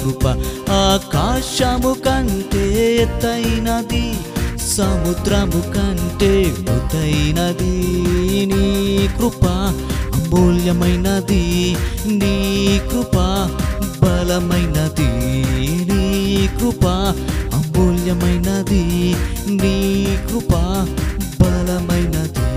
కృప ఆకాశము కంటే ఎత్తైనది సముద్రము కంటే లోతైనది నీ కృప అమూల్యమైనది నీ కృప బలమైనది నీ కృప అమూల్యమైనది నీ కృప బలమైనది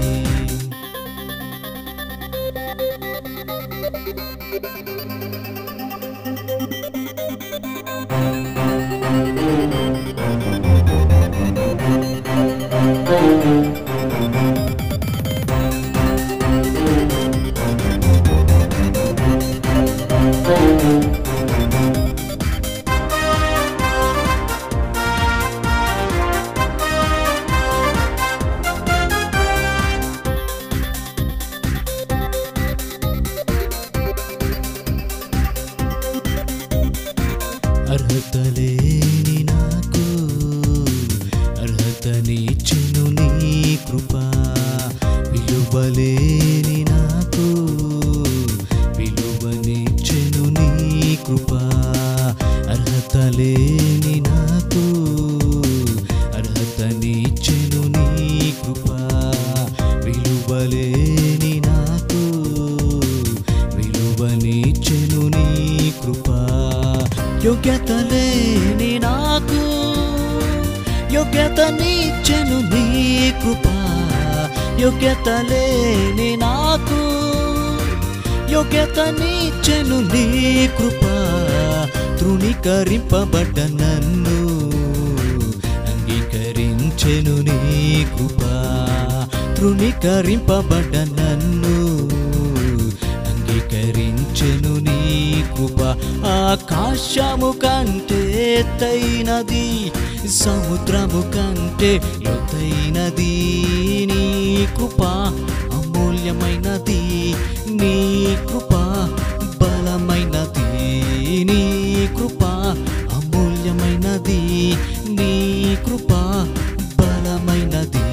అర్హత లేని నాకు అర్హతనిచ్చెను నీ కృప విలువలేని నాకు విలువనిచ్చెను నీ కృప అర్హత లేని నాకు అర్హతనిచ్చెను నీ కృప విలువలేని నాకు విలువనిచ్చెను నీ కృప యోగ్యత లేని నాకు యోగ్యతనిచ్చెను నీ కృప యోగ్యత లేని నాకు యోగ్యతనిచ్చెను నీ కృప తృణీకరింపబడ్డ నన్ను అంగీకరించెను నీ కృప తృణీకరింపబడ్డ నన్ను అంగీకరించెను నీ కృప ఆకాశము కంటే ఎత్తైనది సముద్రము కంటే లోతైనది నీ కృప అమూల్యమైనది నీ కృప బలమైనది నీ కృప అమూల్యమైనది నీ కృప బలమైనది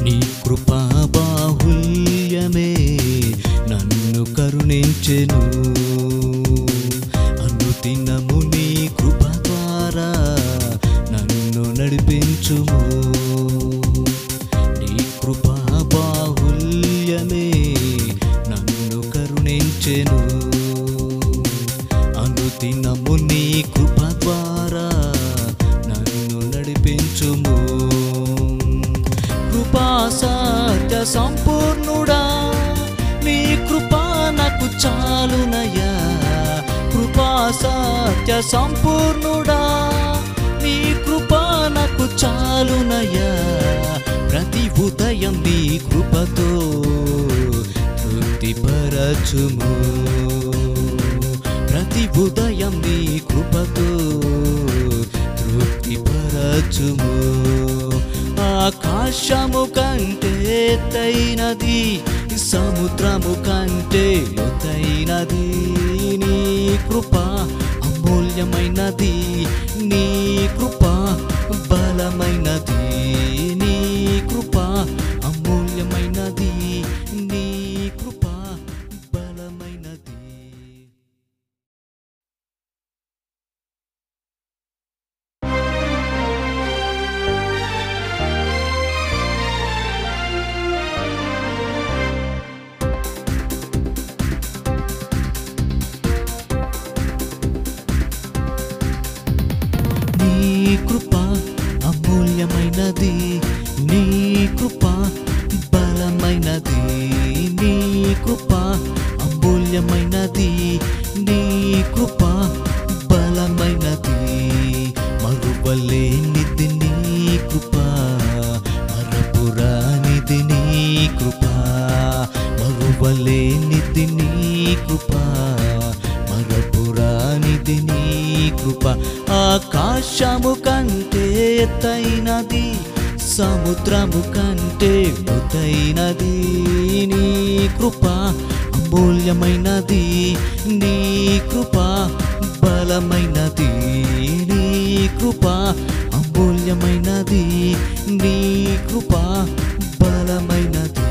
నీ కృపా బాహుల్యమే నన్ను కరుణించెను అనుదినము నీ కృప ద్వారా నన్ను నడిపించుము నీ కృపా బాహుల్యమే నన్ను కరుణించెను అనుదినము నీ కృప ద్వారా నన్ను నడిపించుము కృపా సత్య సంపూర్ణుడా నీ కృపా నాకు చాలునయ్యా కృపా సత్య సంపూర్ణుడా నీ కృపా నాకు చాలునయ్యా ప్రతి ఉదయం నీ కృపతో తృప్తిపరచుము ప్రతి ఉదయం నీ కృపతో తృప్తిపరచుము ఆకాశము కంటే ఎత్తైనది సముద్రము కంటే లోతైనది నీ కృప అమూల్యమైనది నీ కృప బలమైనది నీ కృప అమూల్యమైనది నీ కృప బలమైనది మరువలేనిది నీ కృప, మరపురానిది నీ కృప. ఆకాశము కంటే ఎత్తైనది, సముద్రము కంటే లోతైనది నీ కృప. అమూల్యమైనది నీ కృప, బలమైనది నీ కృప. అమూల్యమైనది నీ కృప, బలమైనది